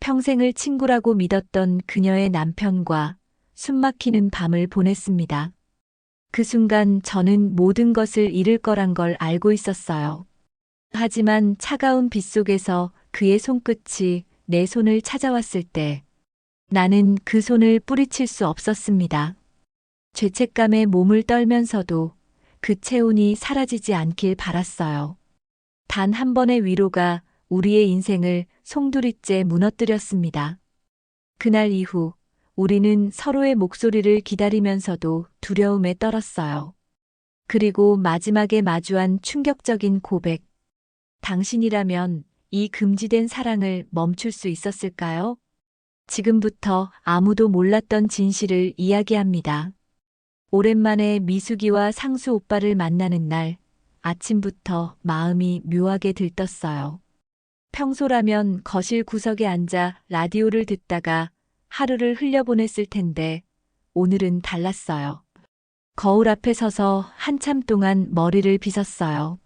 평생을 친구라고 믿었던 그녀의 남편과 숨막히는 밤을 보냈습니다. 그 순간 저는 모든 것을 잃을 거란 걸 알고 있었어요. 하지만 차가운 빛 속에서 그의 손끝이 내 손을 찾아왔을 때 나는 그 손을 뿌리칠 수 없었습니다. 죄책감에 몸을 떨면서도 그 체온이 사라지지 않길 바랐어요. 단 한 번의 위로가 우리의 인생을 송두리째 무너뜨렸습니다. 그날 이후 우리는 서로의 목소리를 기다리면서도 두려움에 떨었어요. 그리고 마지막에 마주한 충격적인 고백. 당신이라면 이 금지된 사랑을 멈출 수 있었을까요? 지금부터 아무도 몰랐던 진실을 이야기합니다. 오랜만에 미숙이와 상수 오빠를 만나는 날, 아침부터 마음이 묘하게 들떴어요. 평소라면 거실 구석에 앉아 라디오를 듣다가 하루를 흘려보냈을 텐데, 오늘은 달랐어요. 거울 앞에 서서 한참 동안 머리를 빗었어요.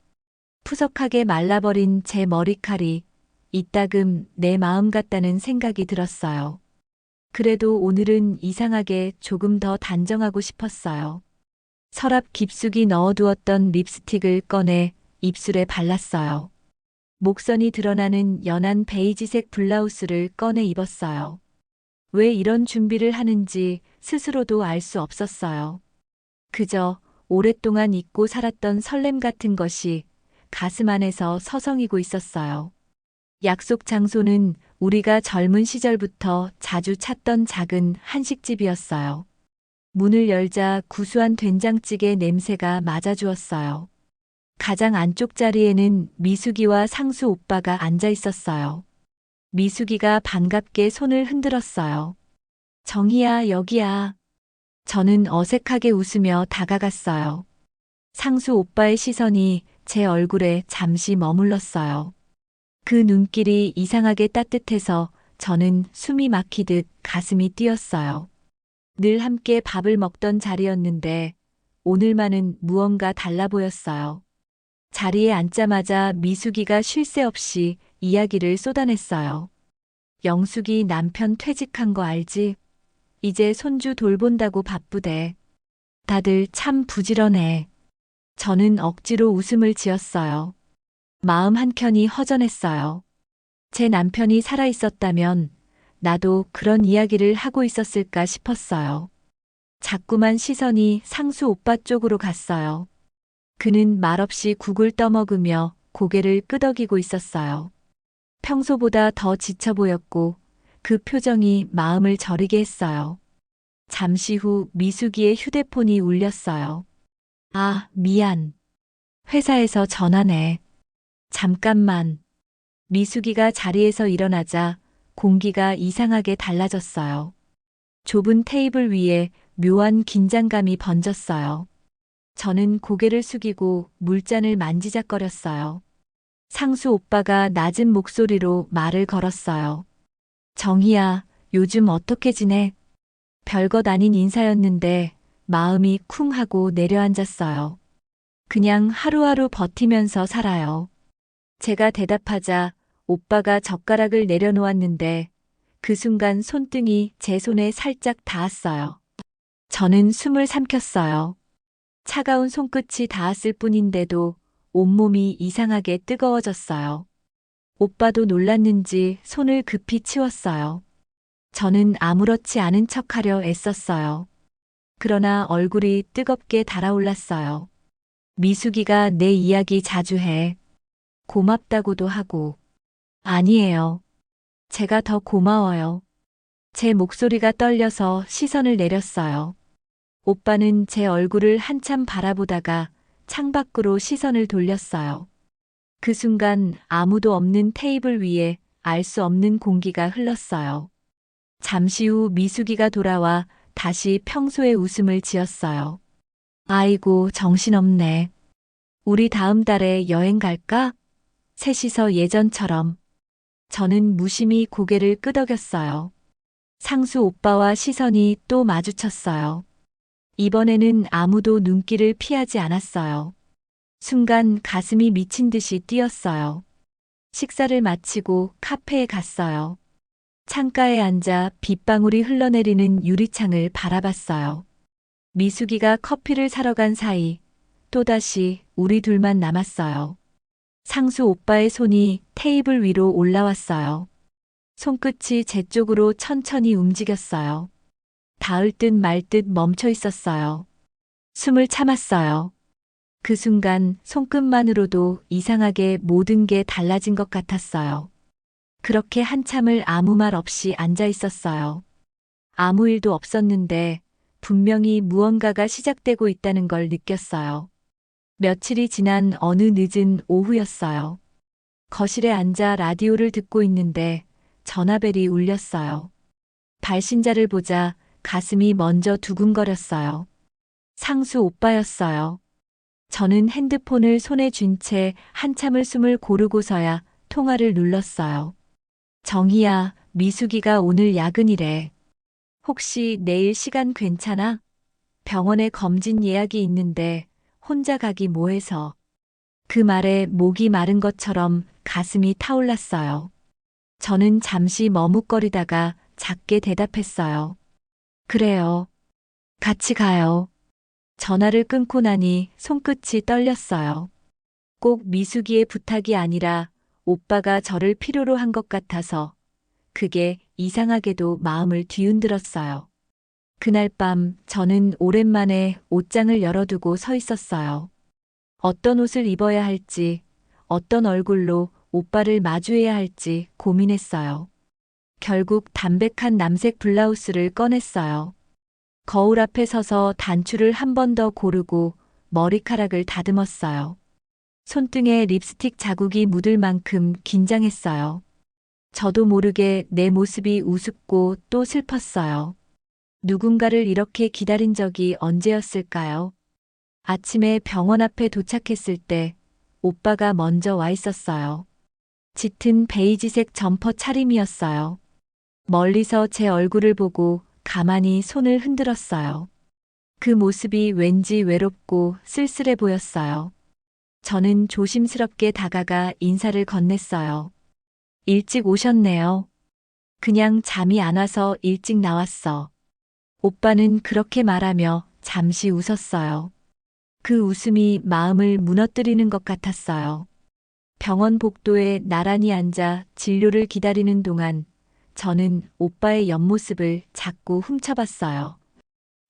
푸석하게 말라버린 제 머리칼이 이따금 내 마음 같다는 생각이 들었어요. 그래도 오늘은 이상하게 조금 더 단정하고 싶었어요. 서랍 깊숙이 넣어두었던 립스틱을 꺼내 입술에 발랐어요. 목선이 드러나는 연한 베이지색 블라우스를 꺼내 입었어요. 왜 이런 준비를 하는지 스스로도 알 수 없었어요. 그저 오랫동안 잊고 살았던 설렘 같은 것이 가슴 안에서 서성이고 있었어요. 약속 장소는 우리가 젊은 시절부터 자주 찾던 작은 한식집이었어요. 문을 열자 구수한 된장찌개 냄새가 맞아주었어요. 가장 안쪽 자리에는 미숙이와 상수 오빠가 앉아 있었어요. 미숙이가 반갑게 손을 흔들었어요. 정희야, 여기야. 저는 어색하게 웃으며 다가갔어요. 상수 오빠의 시선이 제 얼굴에 잠시 머물렀어요. 그 눈길이 이상하게 따뜻해서 저는 숨이 막히듯 가슴이 뛰었어요. 늘 함께 밥을 먹던 자리였는데 오늘만은 무언가 달라 보였어요. 자리에 앉자마자 미숙이가 쉴 새 없이 이야기를 쏟아냈어요. 영숙이 남편 퇴직한 거 알지? 이제 손주 돌본다고 바쁘대. 다들 참 부지런해. 저는 억지로 웃음을 지었어요. 마음 한켠이 허전했어요. 제 남편이 살아있었다면 나도 그런 이야기를 하고 있었을까 싶었어요. 자꾸만 시선이 상수 오빠 쪽으로 갔어요. 그는 말없이 국을 떠먹으며 고개를 끄덕이고 있었어요. 평소보다 더 지쳐 보였고 그 표정이 마음을 저리게 했어요. 잠시 후 미숙이의 휴대폰이 울렸어요. 아, 미안. 회사에서 전화네. 잠깐만. 미숙이가 자리에서 일어나자 공기가 이상하게 달라졌어요. 좁은 테이블 위에 묘한 긴장감이 번졌어요. 저는 고개를 숙이고 물잔을 만지작거렸어요. 상수 오빠가 낮은 목소리로 말을 걸었어요. 정희야, 요즘 어떻게 지내? 별것 아닌 인사였는데 마음이 쿵 하고 내려앉았어요. 그냥 하루하루 버티면서 살아요. 제가 대답하자 오빠가 젓가락을 내려놓았는데 그 순간 손등이 제 손에 살짝 닿았어요. 저는 숨을 삼켰어요. 차가운 손끝이 닿았을 뿐인데도 온몸이 이상하게 뜨거워졌어요. 오빠도 놀랐는지 손을 급히 치웠어요. 저는 아무렇지 않은 척하려 애썼어요. 그러나 얼굴이 뜨겁게 달아올랐어요. 미숙이가 내 이야기 자주 해. 고맙다고도 하고. 아니에요. 제가 더 고마워요. 제 목소리가 떨려서 시선을 내렸어요. 오빠는 제 얼굴을 한참 바라보다가 창밖으로 시선을 돌렸어요. 그 순간 아무도 없는 테이블 위에 알 수 없는 공기가 흘렀어요. 잠시 후 미숙이가 돌아와 다시 평소의 웃음을 지었어요. 아이고, 정신없네. 우리 다음 달에 여행 갈까? 셋이서 예전처럼. 저는 무심히 고개를 끄덕였어요. 상수 오빠와 시선이 또 마주쳤어요. 이번에는 아무도 눈길을 피하지 않았어요. 순간 가슴이 미친 듯이 뛰었어요. 식사를 마치고 카페에 갔어요. 창가에 앉아 빗방울이 흘러내리는 유리창을 바라봤어요. 미숙이가 커피를 사러 간 사이 또다시 우리 둘만 남았어요. 상수 오빠의 손이 테이블 위로 올라왔어요. 손끝이 제 쪽으로 천천히 움직였어요. 닿을 듯 말 듯 멈춰 있었어요. 숨을 참았어요. 그 순간 손끝만으로도 이상하게 모든 게 달라진 것 같았어요. 그렇게 한참을 아무 말 없이 앉아 있었어요. 아무 일도 없었는데 분명히 무언가가 시작되고 있다는 걸 느꼈어요. 며칠이 지난 어느 늦은 오후였어요. 거실에 앉아 라디오를 듣고 있는데 전화벨이 울렸어요. 발신자를 보자 가슴이 먼저 두근거렸어요. 상수 오빠였어요. 저는 핸드폰을 손에 쥔 채 한참을 숨을 고르고서야 통화를 눌렀어요. 정희야, 미숙이가 오늘 야근이래. 혹시 내일 시간 괜찮아? 병원에 검진 예약이 있는데 혼자 가기 뭐해서. 그 말에 목이 마른 것처럼 가슴이 타올랐어요. 저는 잠시 머뭇거리다가 작게 대답했어요. 그래요. 같이 가요. 전화를 끊고 나니 손끝이 떨렸어요. 꼭 미숙이의 부탁이 아니라 오빠가 저를 필요로 한 것 같아서 그게 이상하게도 마음을 뒤흔들었어요. 그날 밤 저는 오랜만에 옷장을 열어두고 서 있었어요. 어떤 옷을 입어야 할지, 어떤 얼굴로 오빠를 마주해야 할지 고민했어요. 결국 담백한 남색 블라우스를 꺼냈어요. 거울 앞에 서서 단추를 한 번 더 고르고 머리카락을 다듬었어요. 손등에 립스틱 자국이 묻을 만큼 긴장했어요. 저도 모르게 내 모습이 우습고 또 슬펐어요. 누군가를 이렇게 기다린 적이 언제였을까요? 아침에 병원 앞에 도착했을 때 오빠가 먼저 와 있었어요. 짙은 베이지색 점퍼 차림이었어요. 멀리서 제 얼굴을 보고 가만히 손을 흔들었어요. 그 모습이 왠지 외롭고 쓸쓸해 보였어요. 저는 조심스럽게 다가가 인사를 건넸어요. 일찍 오셨네요. 그냥 잠이 안 와서 일찍 나왔어. 오빠는 그렇게 말하며 잠시 웃었어요. 그 웃음이 마음을 무너뜨리는 것 같았어요. 병원 복도에 나란히 앉아 진료를 기다리는 동안 저는 오빠의 옆모습을 자꾸 훔쳐봤어요.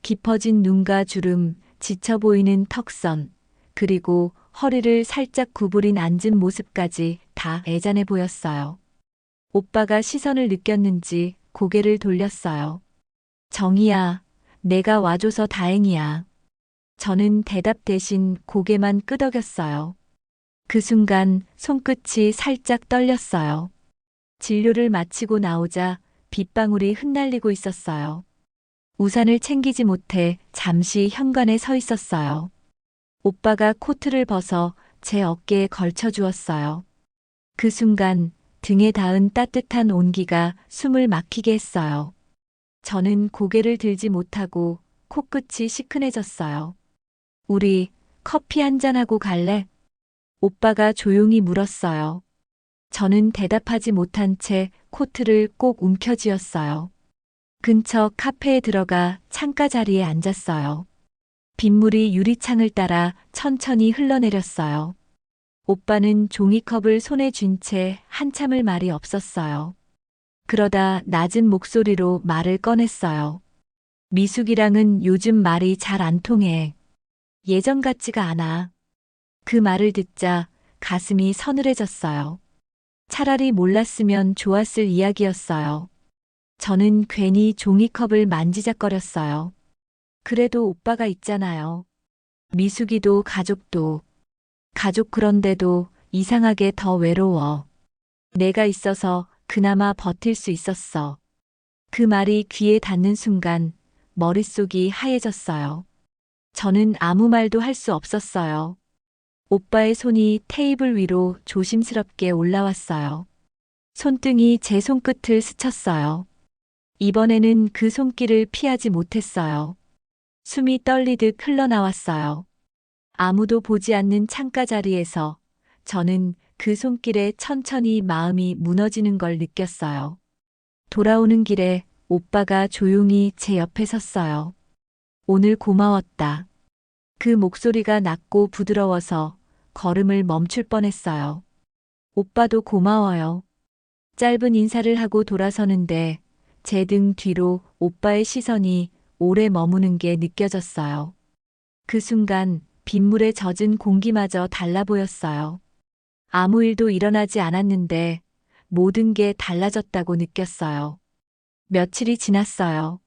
깊어진 눈과 주름, 지쳐 보이는 턱선, 그리고 허리를 살짝 구부린 앉은 모습까지 다 애잔해 보였어요. 오빠가 시선을 느꼈는지 고개를 돌렸어요. 정희야, 내가 와줘서 다행이야. 저는 대답 대신 고개만 끄덕였어요. 그 순간 손끝이 살짝 떨렸어요. 진료를 마치고 나오자 빗방울이 흩날리고 있었어요. 우산을 챙기지 못해 잠시 현관에 서 있었어요. 오빠가 코트를 벗어 제 어깨에 걸쳐 주었어요. 그 순간 등에 닿은 따뜻한 온기가 숨을 막히게 했어요. 저는 고개를 들지 못하고 코끝이 시큰해졌어요. 우리 커피 한잔하고 갈래? 오빠가 조용히 물었어요. 저는 대답하지 못한 채 코트를 꼭 움켜쥐었어요. 근처 카페에 들어가 창가 자리에 앉았어요. 빗물이 유리창을 따라 천천히 흘러내렸어요. 오빠는 종이컵을 손에 쥔 채 한참을 말이 없었어요. 그러다 낮은 목소리로 말을 꺼냈어요. 미숙이랑은 요즘 말이 잘 안 통해. 예전 같지가 않아. 그 말을 듣자 가슴이 서늘해졌어요. 차라리 몰랐으면 좋았을 이야기였어요. 저는 괜히 종이컵을 만지작거렸어요. 그래도 오빠가 있잖아요. 미숙이도 가족도. 가족 그런데도 이상하게 더 외로워. 내가 있어서 그나마 버틸 수 있었어. 그 말이 귀에 닿는 순간 머릿속이 하얘졌어요. 저는 아무 말도 할 수 없었어요. 오빠의 손이 테이블 위로 조심스럽게 올라왔어요. 손등이 제 손끝을 스쳤어요. 이번에는 그 손길을 피하지 못했어요. 숨이 떨리듯 흘러나왔어요. 아무도 보지 않는 창가 자리에서 저는 그 손길에 천천히 마음이 무너지는 걸 느꼈어요. 돌아오는 길에 오빠가 조용히 제 옆에 섰어요. 오늘 고마웠다. 그 목소리가 낮고 부드러워서 걸음을 멈출 뻔했어요. 오빠도 고마워요. 짧은 인사를 하고 돌아서는데 제 등 뒤로 오빠의 시선이 오래 머무는 게 느껴졌어요. 그 순간 빗물에 젖은 공기마저 달라 보였어요. 아무 일도 일어나지 않았는데 모든 게 달라졌다고 느꼈어요. 며칠이 지났어요.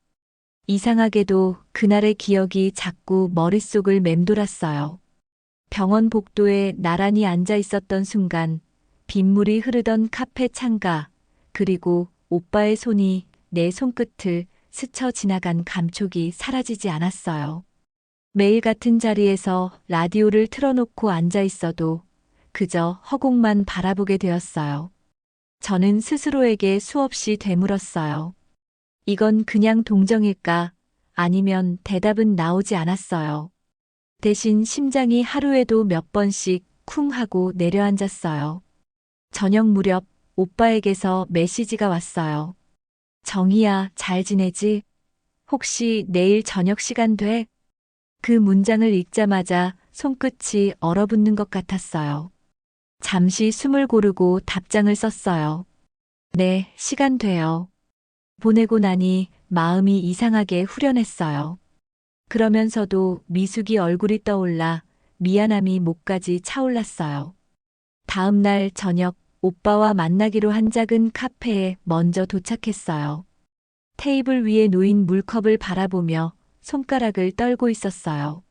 이상하게도 그날의 기억이 자꾸 머릿속을 맴돌았어요. 병원 복도에 나란히 앉아 있었던 순간 빗물이 흐르던 카페 창가, 그리고 오빠의 손이 내 손끝을 스쳐 지나간 감촉이 사라지지 않았어요. 매일 같은 자리에서 라디오를 틀어놓고 앉아 있어도 그저 허공만 바라보게 되었어요. 저는 스스로에게 수없이 되물었어요. 이건 그냥 동정일까? 아니면 대답은 나오지 않았어요. 대신 심장이 하루에도 몇 번씩 쿵 하고 내려앉았어요. 저녁 무렵 오빠에게서 메시지가 왔어요. 정희야, 잘 지내지? 혹시 내일 저녁 시간 돼? 그 문장을 읽자마자 손끝이 얼어붙는 것 같았어요. 잠시 숨을 고르고 답장을 썼어요. 네, 시간 돼요. 보내고 나니 마음이 이상하게 후련했어요. 그러면서도 미숙이 얼굴이 떠올라 미안함이 목까지 차올랐어요. 다음 날 저녁 오빠와 만나기로 한 작은 카페에 먼저 도착했어요. 테이블 위에 놓인 물컵을 바라보며 손가락을 떨고 있었어요.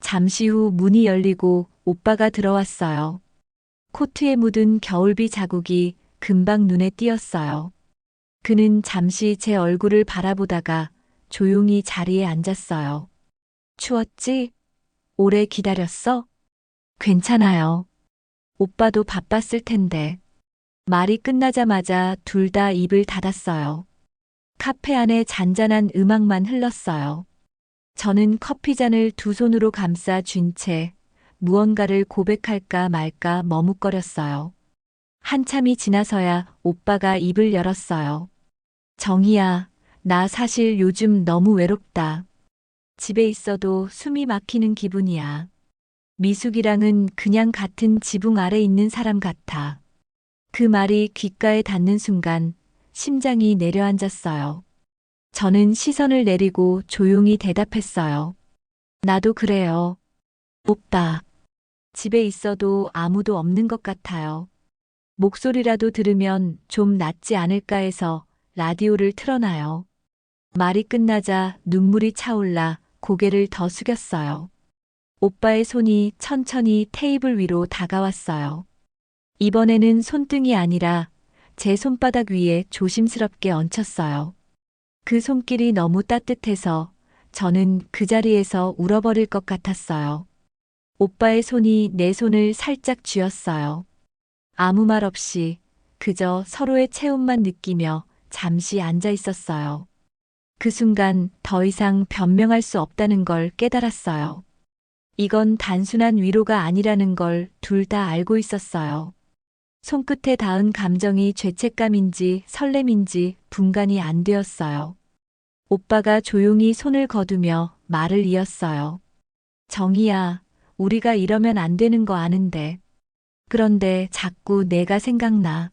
잠시 후 문이 열리고 오빠가 들어왔어요. 코트에 묻은 겨울비 자국이 금방 눈에 띄었어요. 그는 잠시 제 얼굴을 바라보다가 조용히 자리에 앉았어요. 추웠지? 오래 기다렸어? 괜찮아요. 오빠도 바빴을 텐데. 말이 끝나자마자 둘 다 입을 닫았어요. 카페 안에 잔잔한 음악만 흘렀어요. 저는 커피잔을 두 손으로 감싸 쥔 채 무언가를 고백할까 말까 머뭇거렸어요. 한참이 지나서야 오빠가 입을 열었어요. 정희야, 나 사실 요즘 너무 외롭다. 집에 있어도 숨이 막히는 기분이야. 미숙이랑은 그냥 같은 지붕 아래 있는 사람 같아. 그 말이 귓가에 닿는 순간 심장이 내려앉았어요. 저는 시선을 내리고 조용히 대답했어요. 나도 그래요. 오빠. 집에 있어도 아무도 없는 것 같아요. 목소리라도 들으면 좀 낫지 않을까 해서 라디오를 틀어놔요. 말이 끝나자 눈물이 차올라 고개를 더 숙였어요. 오빠의 손이 천천히 테이블 위로 다가왔어요. 이번에는 손등이 아니라 제 손바닥 위에 조심스럽게 얹혔어요. 그 손길이 너무 따뜻해서 저는 그 자리에서 울어버릴 것 같았어요. 오빠의 손이 내 손을 살짝 쥐었어요. 아무 말 없이 그저 서로의 체온만 느끼며 잠시 앉아 있었어요. 그 순간 더 이상 변명할 수 없다는 걸 깨달았어요. 이건 단순한 위로가 아니라는 걸 둘 다 알고 있었어요. 손끝에 닿은 감정이 죄책감인지 설렘인지 분간이 안 되었어요. 오빠가 조용히 손을 거두며 말을 이었어요. 정희야, 우리가 이러면 안 되는 거 아는데. 그런데 자꾸 내가 생각나.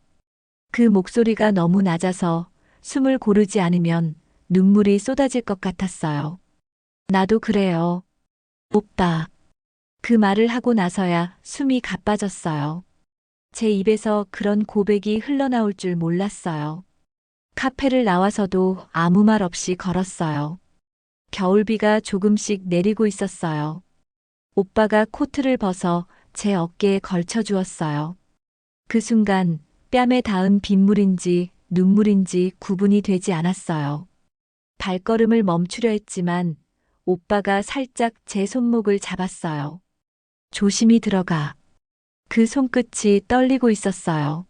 그 목소리가 너무 낮아서 숨을 고르지 않으면 눈물이 쏟아질 것 같았어요. 나도 그래요. 오빠. 그 말을 하고 나서야 숨이 가빠졌어요. 제 입에서 그런 고백이 흘러나올 줄 몰랐어요. 카페를 나와서도 아무 말 없이 걸었어요. 겨울비가 조금씩 내리고 있었어요. 오빠가 코트를 벗어 제 어깨에 걸쳐 주었어요. 그 순간 뺨에 닿은 빗물인지 눈물인지 구분이 되지 않았어요. 발걸음을 멈추려 했지만 오빠가 살짝 제 손목을 잡았어요. 조심히 들어가. 그 손끝이 떨리고 있었어요.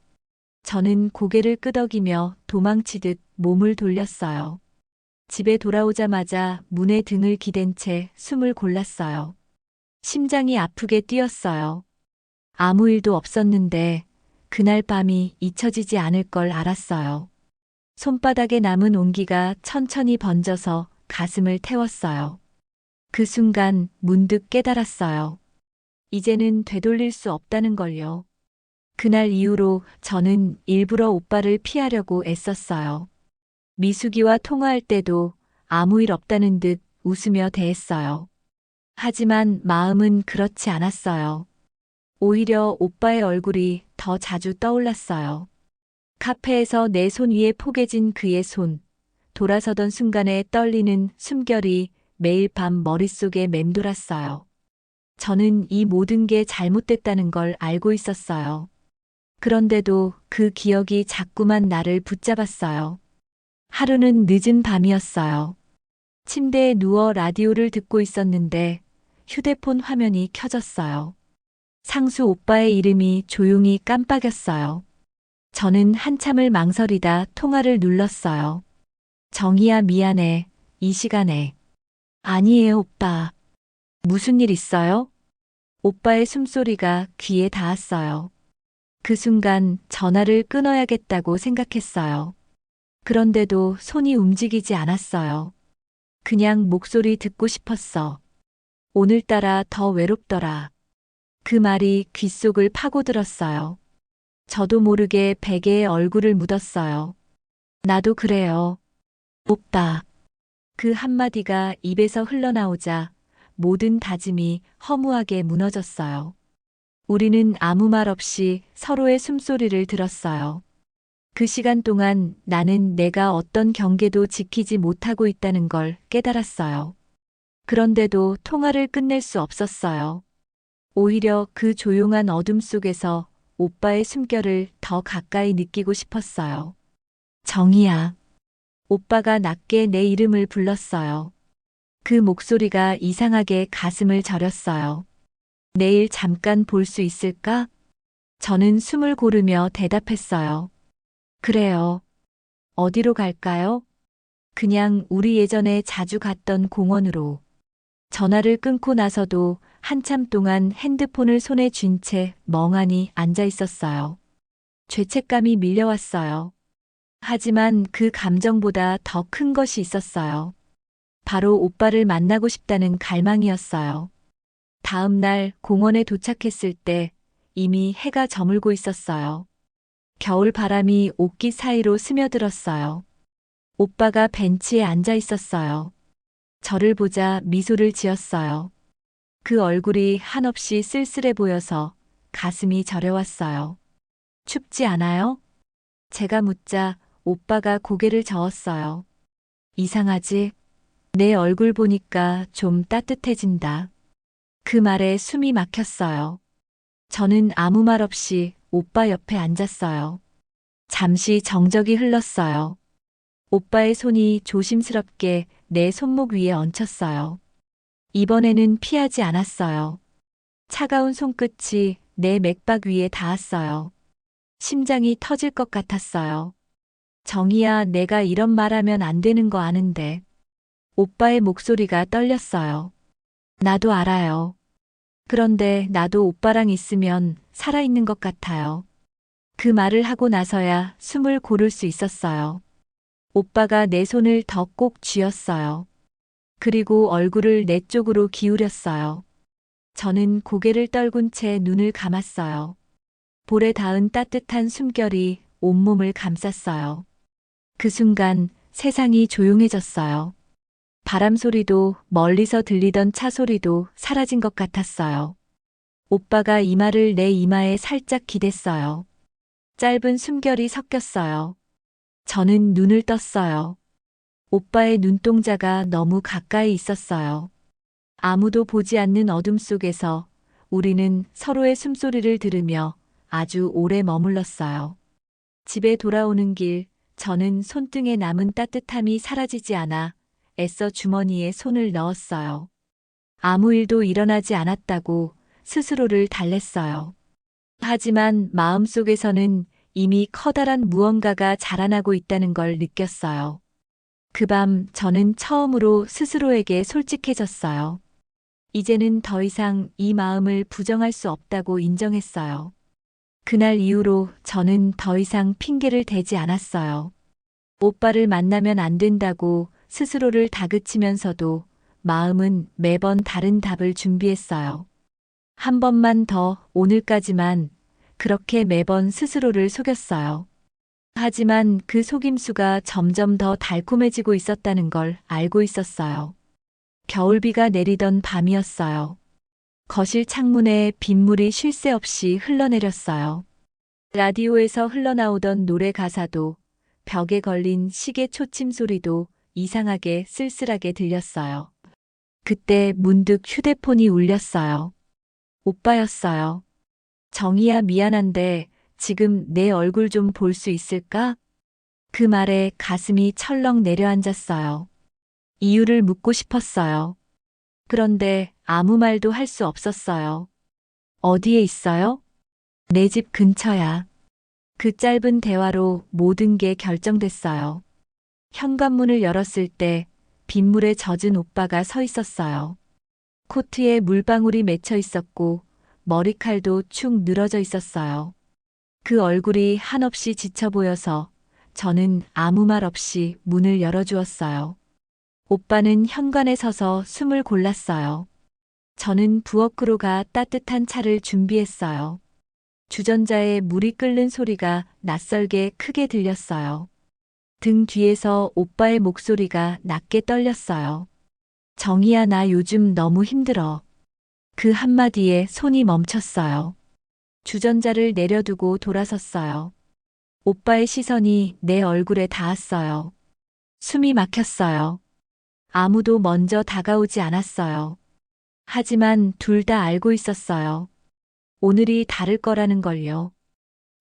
저는 고개를 끄덕이며 도망치듯 몸을 돌렸어요. 집에 돌아오자마자 문에 등을 기댄 채 숨을 골랐어요. 심장이 아프게 뛰었어요. 아무 일도 없었는데 그날 밤이 잊혀지지 않을 걸 알았어요. 손바닥에 남은 온기가 천천히 번져서 가슴을 태웠어요. 그 순간 문득 깨달았어요. 이제는 되돌릴 수 없다는 걸요. 그날 이후로 저는 일부러 오빠를 피하려고 애썼어요. 미숙이와 통화할 때도 아무 일 없다는 듯 웃으며 대했어요. 하지만 마음은 그렇지 않았어요. 오히려 오빠의 얼굴이 더 자주 떠올랐어요. 카페에서 내 손 위에 포개진 그의 손, 돌아서던 순간에 떨리는 숨결이 매일 밤 머릿속에 맴돌았어요. 저는 이 모든 게 잘못됐다는 걸 알고 있었어요. 그런데도 그 기억이 자꾸만 나를 붙잡았어요. 하루는 늦은 밤이었어요. 침대에 누워 라디오를 듣고 있었는데 휴대폰 화면이 켜졌어요. 상수 오빠의 이름이 조용히 깜빡였어요. 저는 한참을 망설이다 통화를 눌렀어요. 정희야, 미안해. 이 시간에. 아니에요, 오빠. 무슨 일 있어요? 오빠의 숨소리가 귀에 닿았어요. 그 순간 전화를 끊어야겠다고 생각했어요. 그런데도 손이 움직이지 않았어요. 그냥 목소리 듣고 싶었어. 오늘따라 더 외롭더라. 그 말이 귓속을 파고들었어요. 저도 모르게 베개에 얼굴을 묻었어요. 나도 그래요. 오빠. 그 한마디가 입에서 흘러나오자 모든 다짐이 허무하게 무너졌어요. 우리는 아무 말 없이 서로의 숨소리를 들었어요. 그 시간 동안 나는 내가 어떤 경계도 지키지 못하고 있다는 걸 깨달았어요. 그런데도 통화를 끝낼 수 없었어요. 오히려 그 조용한 어둠 속에서 오빠의 숨결을 더 가까이 느끼고 싶었어요. 정희야. 오빠가 낮게 내 이름을 불렀어요. 그 목소리가 이상하게 가슴을 저렸어요. 내일 잠깐 볼 수 있을까? 저는 숨을 고르며 대답했어요. 그래요. 어디로 갈까요? 그냥 우리 예전에 자주 갔던 공원으로. 전화를 끊고 나서도 한참 동안 핸드폰을 손에 쥔 채 멍하니 앉아 있었어요. 죄책감이 밀려왔어요. 하지만 그 감정보다 더 큰 것이 있었어요. 바로 오빠를 만나고 싶다는 갈망이었어요. 다음 날 공원에 도착했을 때 이미 해가 저물고 있었어요. 겨울 바람이 옷깃 사이로 스며들었어요. 오빠가 벤치에 앉아 있었어요. 저를 보자 미소를 지었어요. 그 얼굴이 한없이 쓸쓸해 보여서 가슴이 저려왔어요. 춥지 않아요? 제가 묻자 오빠가 고개를 저었어요. 이상하지? 내 얼굴 보니까 좀 따뜻해진다. 그 말에 숨이 막혔어요. 저는 아무 말 없이 오빠 옆에 앉았어요. 잠시 정적이 흘렀어요. 오빠의 손이 조심스럽게 내 손목 위에 얹혔어요. 이번에는 피하지 않았어요. 차가운 손끝이 내 맥박 위에 닿았어요. 심장이 터질 것 같았어요. 정희야, 내가 이런 말하면 안 되는 거 아는데. 오빠의 목소리가 떨렸어요. 나도 알아요. 그런데 나도 오빠랑 있으면 살아있는 것 같아요. 그 말을 하고 나서야 숨을 고를 수 있었어요. 오빠가 내 손을 더 꼭 쥐었어요. 그리고 얼굴을 내 쪽으로 기울였어요. 저는 고개를 떨군 채 눈을 감았어요. 볼에 닿은 따뜻한 숨결이 온몸을 감쌌어요. 그 순간 세상이 조용해졌어요. 바람 소리도 멀리서 들리던 차 소리도 사라진 것 같았어요. 오빠가 이마를 내 이마에 살짝 기댔어요. 짧은 숨결이 섞였어요. 저는 눈을 떴어요. 오빠의 눈동자가 너무 가까이 있었어요. 아무도 보지 않는 어둠 속에서 우리는 서로의 숨소리를 들으며 아주 오래 머물렀어요. 집에 돌아오는 길, 저는 손등에 남은 따뜻함이 사라지지 않아 애써 주머니에 손을 넣었어요. 아무 일도 일어나지 않았다고 스스로를 달랬어요. 하지만 마음속에서는 이미 커다란 무언가가 자라나고 있다는 걸 느꼈어요. 그 밤 저는 처음으로 스스로에게 솔직해졌어요. 이제는 더 이상 이 마음을 부정할 수 없다고 인정했어요. 그날 이후로 저는 더 이상 핑계를 대지 않았어요. 오빠를 만나면 안 된다고 스스로를 다그치면서도 마음은 매번 다른 답을 준비했어요. 한 번만 더, 오늘까지만. 그렇게 매번 스스로를 속였어요. 하지만 그 속임수가 점점 더 달콤해지고 있었다는 걸 알고 있었어요. 겨울비가 내리던 밤이었어요. 거실 창문에 빗물이 쉴 새 없이 흘러내렸어요. 라디오에서 흘러나오던 노래 가사도 벽에 걸린 시계 초침 소리도 이상하게 쓸쓸하게 들렸어요. 그때 문득 휴대폰이 울렸어요. 오빠였어요. 정희야, 미안한데 지금 내 얼굴 좀 볼 수 있을까? 그 말에 가슴이 철렁 내려앉았어요. 이유를 묻고 싶었어요. 그런데 아무 말도 할 수 없었어요. 어디에 있어요? 내 집 근처야. 그 짧은 대화로 모든 게 결정됐어요. 현관문을 열었을 때 빗물에 젖은 오빠가 서 있었어요. 코트에 물방울이 맺혀 있었고 머리칼도 축 늘어져 있었어요. 그 얼굴이 한없이 지쳐 보여서 저는 아무 말 없이 문을 열어주었어요. 오빠는 현관에 서서 숨을 골랐어요. 저는 부엌으로 가 따뜻한 차를 준비했어요. 주전자에 물이 끓는 소리가 낯설게 크게 들렸어요. 등 뒤에서 오빠의 목소리가 낮게 떨렸어요. 정희야, 나 요즘 너무 힘들어. 그 한마디에 손이 멈췄어요. 주전자를 내려두고 돌아섰어요. 오빠의 시선이 내 얼굴에 닿았어요. 숨이 막혔어요. 아무도 먼저 다가오지 않았어요. 하지만 둘 다 알고 있었어요. 오늘이 다를 거라는 걸요.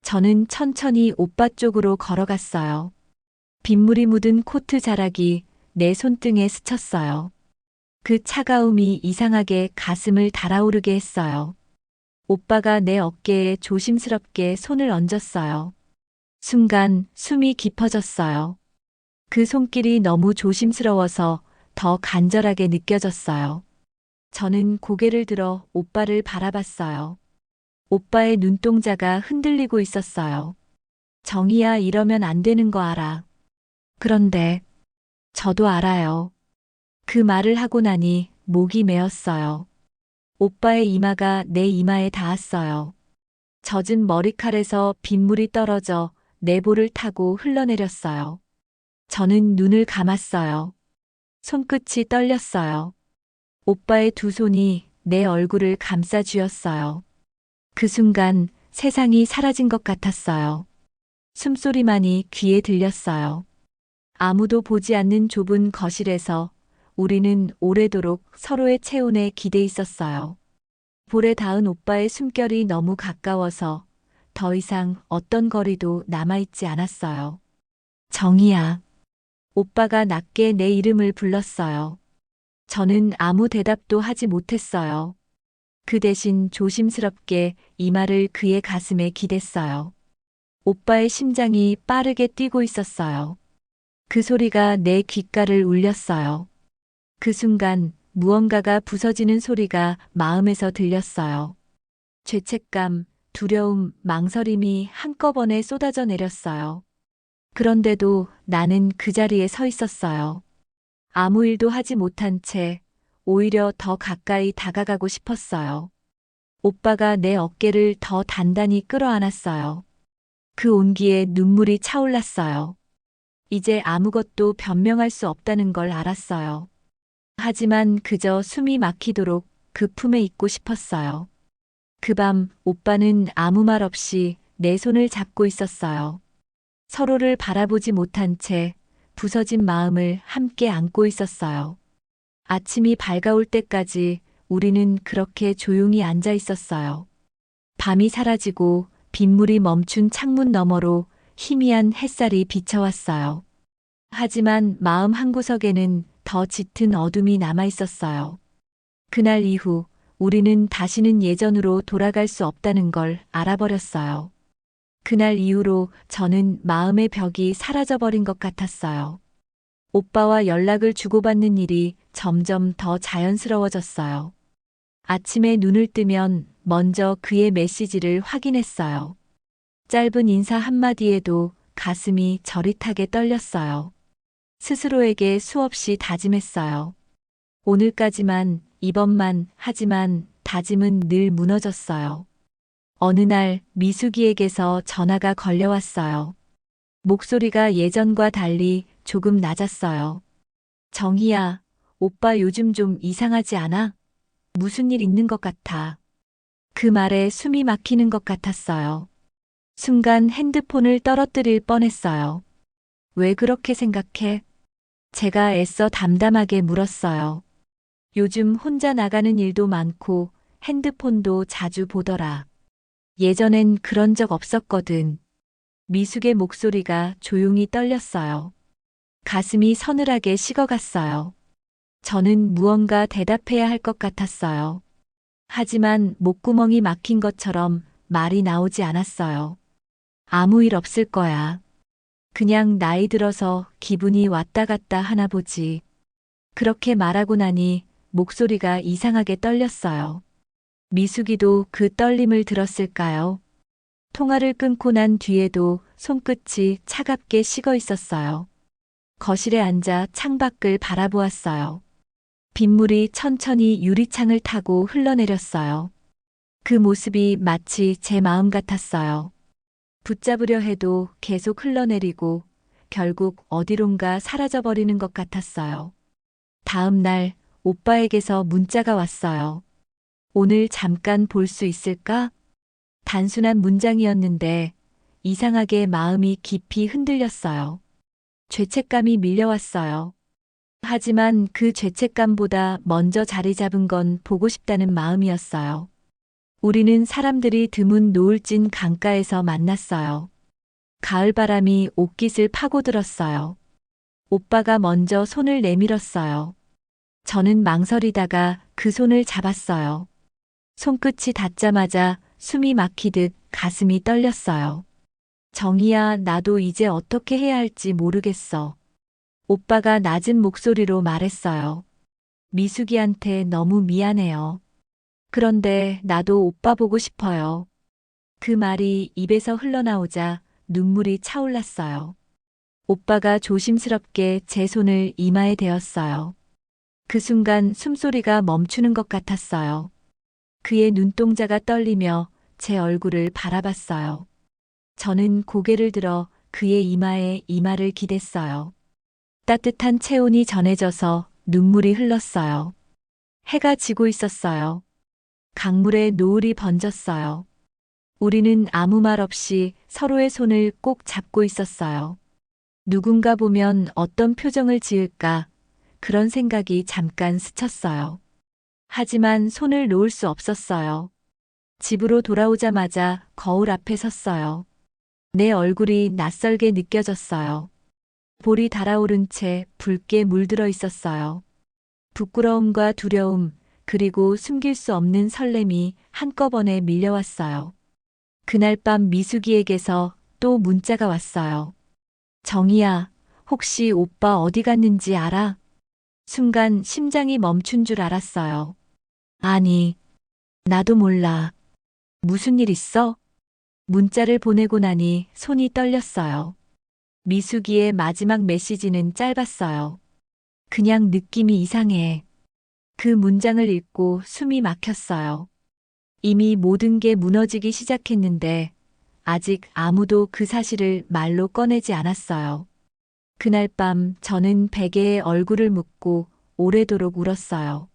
저는 천천히 오빠 쪽으로 걸어갔어요. 빗물이 묻은 코트 자락이 내 손등에 스쳤어요. 그 차가움이 이상하게 가슴을 달아오르게 했어요. 오빠가 내 어깨에 조심스럽게 손을 얹었어요. 순간 숨이 깊어졌어요. 그 손길이 너무 조심스러워서 더 간절하게 느껴졌어요. 저는 고개를 들어 오빠를 바라봤어요. 오빠의 눈동자가 흔들리고 있었어요. 정희야, 이러면 안 되는 거 알아. 그런데 저도 알아요. 그 말을 하고 나니 목이 메었어요. 오빠의 이마가 내 이마에 닿았어요. 젖은 머리칼에서 빗물이 떨어져 내 볼을 타고 흘러내렸어요. 저는 눈을 감았어요. 손끝이 떨렸어요. 오빠의 두 손이 내 얼굴을 감싸 쥐었어요. 그 순간 세상이 사라진 것 같았어요. 숨소리만이 귀에 들렸어요. 아무도 보지 않는 좁은 거실에서 우리는 오래도록 서로의 체온에 기대 있었어요. 볼에 닿은 오빠의 숨결이 너무 가까워서 더 이상 어떤 거리도 남아있지 않았어요. 정희야. 오빠가 낮게 내 이름을 불렀어요. 저는 아무 대답도 하지 못했어요. 그 대신 조심스럽게 이마를 그의 가슴에 기댔어요. 오빠의 심장이 빠르게 뛰고 있었어요. 그 소리가 내 귓가를 울렸어요. 그 순간 무언가가 부서지는 소리가 마음에서 들렸어요. 죄책감, 두려움, 망설임이 한꺼번에 쏟아져 내렸어요. 그런데도 나는 그 자리에 서 있었어요. 아무 일도 하지 못한 채 오히려 더 가까이 다가가고 싶었어요. 오빠가 내 어깨를 더 단단히 끌어안았어요. 그 온기에 눈물이 차올랐어요. 이제 아무것도 변명할 수 없다는 걸 알았어요. 하지만 그저 숨이 막히도록 그 품에 있고 싶었어요. 그 밤 오빠는 아무 말 없이 내 손을 잡고 있었어요. 서로를 바라보지 못한 채 부서진 마음을 함께 안고 있었어요. 아침이 밝아올 때까지 우리는 그렇게 조용히 앉아 있었어요. 밤이 사라지고 빗물이 멈춘 창문 너머로 희미한 햇살이 비쳐왔어요. 하지만 마음 한구석에는 더 짙은 어둠이 남아 있었어요. 그날 이후 우리는 다시는 예전으로 돌아갈 수 없다는 걸 알아버렸어요. 그날 이후로 저는 마음의 벽이 사라져버린 것 같았어요. 오빠와 연락을 주고받는 일이 점점 더 자연스러워졌어요. 아침에 눈을 뜨면 먼저 그의 메시지를 확인했어요. 짧은 인사 한마디에도 가슴이 저릿하게 떨렸어요. 스스로에게 수없이 다짐했어요. 오늘까지만, 이번만, 하지만 다짐은 늘 무너졌어요. 어느 날 미숙이에게서 전화가 걸려왔어요. 목소리가 예전과 달리 조금 낮았어요. 정희야, 오빠 요즘 좀 이상하지 않아? 무슨 일 있는 것 같아. 그 말에 숨이 막히는 것 같았어요. 순간 핸드폰을 떨어뜨릴 뻔했어요. 왜 그렇게 생각해? 제가 애써 담담하게 물었어요. 요즘 혼자 나가는 일도 많고 핸드폰도 자주 보더라. 예전엔 그런 적 없었거든. 미숙의 목소리가 조용히 떨렸어요. 가슴이 서늘하게 식어갔어요. 저는 무언가 대답해야 할 것 같았어요. 하지만 목구멍이 막힌 것처럼 말이 나오지 않았어요. 아무 일 없을 거야. 그냥 나이 들어서 기분이 왔다 갔다 하나 보지. 그렇게 말하고 나니 목소리가 이상하게 떨렸어요. 미숙이도 그 떨림을 들었을까요? 통화를 끊고 난 뒤에도 손끝이 차갑게 식어 있었어요. 거실에 앉아 창밖을 바라보았어요. 빗물이 천천히 유리창을 타고 흘러내렸어요. 그 모습이 마치 제 마음 같았어요. 붙잡으려 해도 계속 흘러내리고 결국 어디론가 사라져버리는 것 같았어요. 다음 날 오빠에게서 문자가 왔어요. 오늘 잠깐 볼 수 있을까? 단순한 문장이었는데 이상하게 마음이 깊이 흔들렸어요. 죄책감이 밀려왔어요. 하지만 그 죄책감보다 먼저 자리 잡은 건 보고 싶다는 마음이었어요. 우리는 사람들이 드문 노을진 강가에서 만났어요. 가을바람이 옷깃을 파고들었어요. 오빠가 먼저 손을 내밀었어요. 저는 망설이다가 그 손을 잡았어요. 손끝이 닿자마자 숨이 막히듯 가슴이 떨렸어요. 정희야, 나도 이제 어떻게 해야 할지 모르겠어. 오빠가 낮은 목소리로 말했어요. 미숙이한테 너무 미안해요. 그런데 나도 오빠 보고 싶어요. 그 말이 입에서 흘러나오자 눈물이 차올랐어요. 오빠가 조심스럽게 제 손을 이마에 대었어요. 그 순간 숨소리가 멈추는 것 같았어요. 그의 눈동자가 떨리며 제 얼굴을 바라봤어요. 저는 고개를 들어 그의 이마에 이마를 기댔어요. 따뜻한 체온이 전해져서 눈물이 흘렀어요. 해가 지고 있었어요. 강물에 노을이 번졌어요. 우리는 아무 말 없이 서로의 손을 꼭 잡고 있었어요. 누군가 보면 어떤 표정을 지을까 그런 생각이 잠깐 스쳤어요. 하지만 손을 놓을 수 없었어요. 집으로 돌아오자마자 거울 앞에 섰어요. 내 얼굴이 낯설게 느껴졌어요. 볼이 달아오른 채 붉게 물들어 있었어요. 부끄러움과 두려움, 그리고 숨길 수 없는 설렘이 한꺼번에 밀려왔어요. 그날 밤 미숙이에게서 또 문자가 왔어요. 정희야, 혹시 오빠 어디 갔는지 알아? 순간 심장이 멈춘 줄 알았어요. 아니, 나도 몰라. 무슨 일 있어? 문자를 보내고 나니 손이 떨렸어요. 미숙이의 마지막 메시지는 짧았어요. 그냥 느낌이 이상해. 그 문장을 읽고 숨이 막혔어요. 이미 모든 게 무너지기 시작했는데 아직 아무도 그 사실을 말로 꺼내지 않았어요. 그날 밤 저는 베개에 얼굴을 묻고 오래도록 울었어요.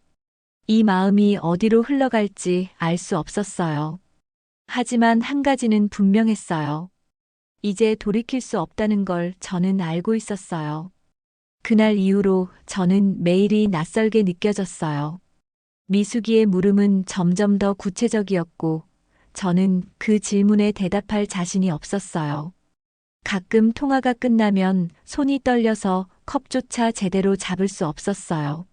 이 마음이 어디로 흘러갈지 알 수 없었어요. 하지만 한 가지는 분명했어요. 이제 돌이킬 수 없다는 걸 저는 알고 있었어요. 그날 이후로 저는 매일이 낯설게 느껴졌어요. 미숙이의 물음은 점점 더 구체적이었고 저는 그 질문에 대답할 자신이 없었어요. 가끔 통화가 끝나면 손이 떨려서 컵조차 제대로 잡을 수 없었어요.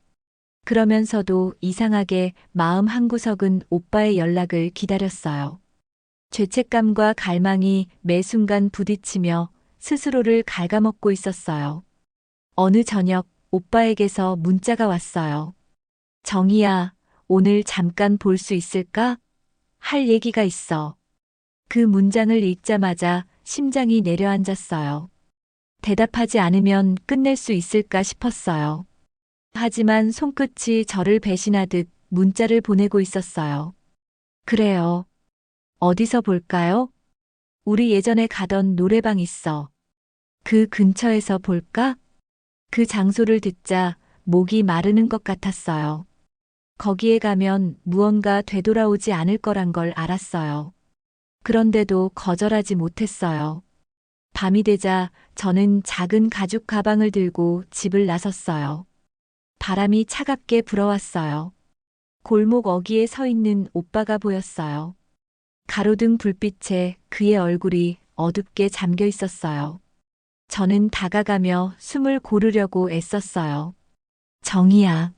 그러면서도 이상하게 마음 한구석은 오빠의 연락을 기다렸어요. 죄책감과 갈망이 매 순간 부딪히며 스스로를 갉아먹고 있었어요. 어느 저녁 오빠에게서 문자가 왔어요. 정희야, 오늘 잠깐 볼 수 있을까? 할 얘기가 있어. 그 문장을 읽자마자 심장이 내려앉았어요. 대답하지 않으면 끝낼 수 있을까 싶었어요. 하지만 손끝이 저를 배신하듯 문자를 보내고 있었어요. 그래요. 어디서 볼까요? 우리 예전에 가던 노래방 있어. 그 근처에서 볼까? 그 장소를 듣자 목이 마르는 것 같았어요. 거기에 가면 무언가 되돌아오지 않을 거란 걸 알았어요. 그런데도 거절하지 못했어요. 밤이 되자 저는 작은 가죽 가방을 들고 집을 나섰어요. 바람이 차갑게 불어왔어요. 골목 어귀에 서 있는 오빠가 보였어요. 가로등 불빛에 그의 얼굴이 어둡게 잠겨 있었어요. 저는 다가가며 숨을 고르려고 애썼어요. 정이야.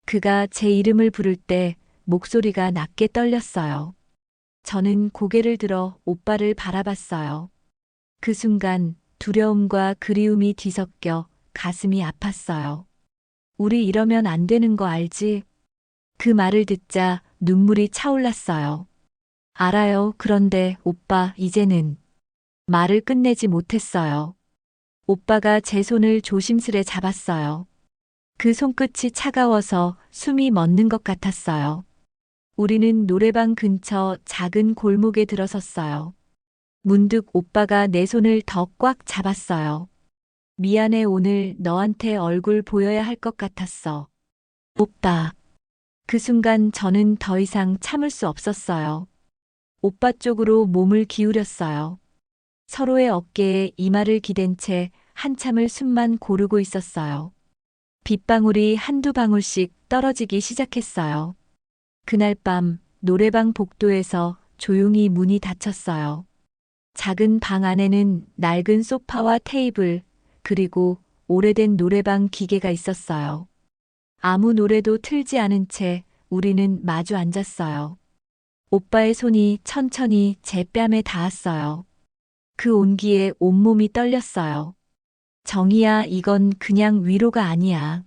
그가 제 이름을 부를 때 목소리가 낮게 떨렸어요. 저는 고개를 들어 오빠를 바라봤어요. 그 순간 두려움과 그리움이 뒤섞여 가슴이 아팠어요. 우리 이러면 안 되는 거 알지? 그 말을 듣자 눈물이 차올랐어요. 알아요. 그런데 오빠, 이제는 말을 끝내지 못했어요. 오빠가 제 손을 조심스레 잡았어요. 그 손끝이 차가워서 숨이 멎는 것 같았어요. 우리는 노래방 근처 작은 골목에 들어섰어요. 문득 오빠가 내 손을 더 꽉 잡았어요. 미안해, 오늘 너한테 얼굴 보여야 할 것 같았어. 오빠. 그 순간 저는 더 이상 참을 수 없었어요. 오빠 쪽으로 몸을 기울였어요. 서로의 어깨에 이마를 기댄 채 한참을 숨만 고르고 있었어요. 빗방울이 한두 방울씩 떨어지기 시작했어요. 그날 밤 노래방 복도에서 조용히 문이 닫혔어요. 작은 방 안에는 낡은 소파와 테이블, 그리고 오래된 노래방 기계가 있었어요. 아무 노래도 틀지 않은 채 우리는 마주 앉았어요. 오빠의 손이 천천히 제 뺨에 닿았어요. 그 온기에 온몸이 떨렸어요. 정이야, 이건 그냥 위로가 아니야.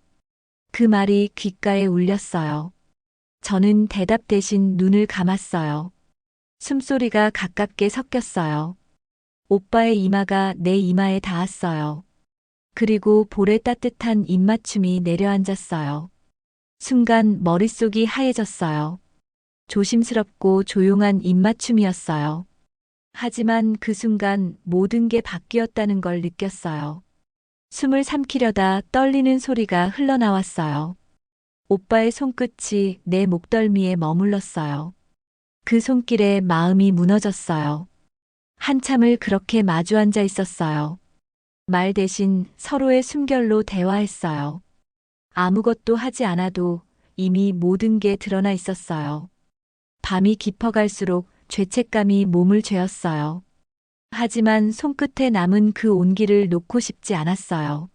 그 말이 귓가에 울렸어요. 저는 대답 대신 눈을 감았어요. 숨소리가 가깝게 섞였어요. 오빠의 이마가 내 이마에 닿았어요. 그리고 볼에 따뜻한 입맞춤이 내려앉았어요. 순간 머릿속이 하얘졌어요. 조심스럽고 조용한 입맞춤이었어요. 하지만 그 순간 모든 게 바뀌었다는 걸 느꼈어요. 숨을 삼키려다 떨리는 소리가 흘러나왔어요. 오빠의 손끝이 내 목덜미에 머물렀어요. 그 손길에 마음이 무너졌어요. 한참을 그렇게 마주 앉아 있었어요. 말 대신 서로의 숨결로 대화했어요. 아무것도 하지 않아도 이미 모든 게 드러나 있었어요. 밤이 깊어갈수록 죄책감이 몸을 죄었어요. 하지만 손끝에 남은 그 온기를 놓고 싶지 않았어요.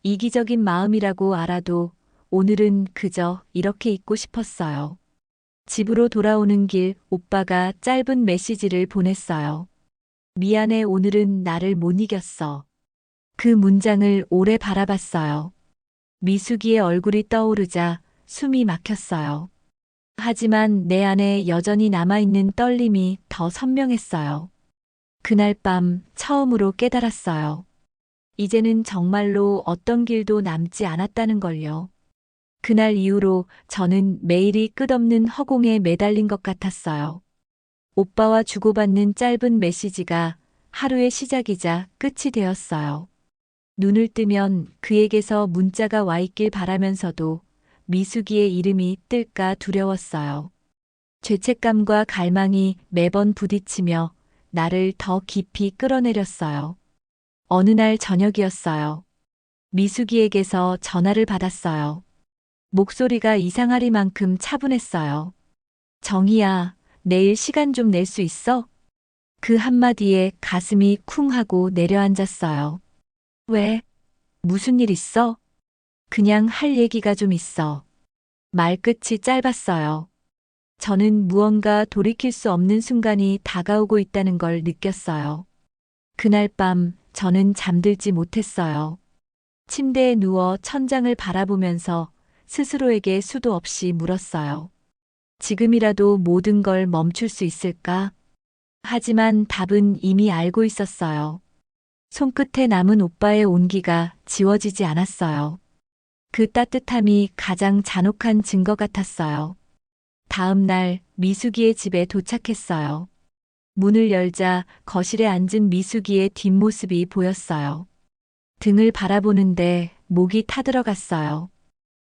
이기적인 마음이라고 알아도 오늘은 그저 이렇게 있고 싶었어요. 집으로 돌아오는 길 오빠가 짧은 메시지를 보냈어요. 미안해, 오늘은 나를 못 이겼어. 그 문장을 오래 바라봤어요. 미숙이의 얼굴이 떠오르자 숨이 막혔어요. 하지만 내 안에 여전히 남아있는 떨림이 더 선명했어요. 그날 밤 처음으로 깨달았어요. 이제는 정말로 어떤 길도 남지 않았다는 걸요. 그날 이후로 저는 매일이 끝없는 허공에 매달린 것 같았어요. 오빠와 주고받는 짧은 메시지가 하루의 시작이자 끝이 되었어요. 눈을 뜨면 그에게서 문자가 와 있길 바라면서도 미숙이의 이름이 뜰까 두려웠어요. 죄책감과 갈망이 매번 부딪히며 나를 더 깊이 끌어내렸어요. 어느 날 저녁이었어요. 미숙이에게서 전화를 받았어요. 목소리가 이상하리만큼 차분했어요. 정희야, 내일 시간 좀 낼 수 있어? 그 한마디에 가슴이 쿵 하고 내려앉았어요. 왜? 무슨 일 있어? 그냥 할 얘기가 좀 있어. 말끝이 짧았어요. 저는 무언가 돌이킬 수 없는 순간이 다가오고 있다는 걸 느꼈어요. 그날 밤 저는 잠들지 못했어요. 침대에 누워 천장을 바라보면서 스스로에게 수도 없이 물었어요. 지금이라도 모든 걸 멈출 수 있을까? 하지만 답은 이미 알고 있었어요. 손끝에 남은 오빠의 온기가 지워지지 않았어요. 그 따뜻함이 가장 잔혹한 증거 같았어요. 다음 날 미숙이의 집에 도착했어요. 문을 열자 거실에 앉은 미숙이의 뒷모습이 보였어요. 등을 바라보는데 목이 타들어갔어요.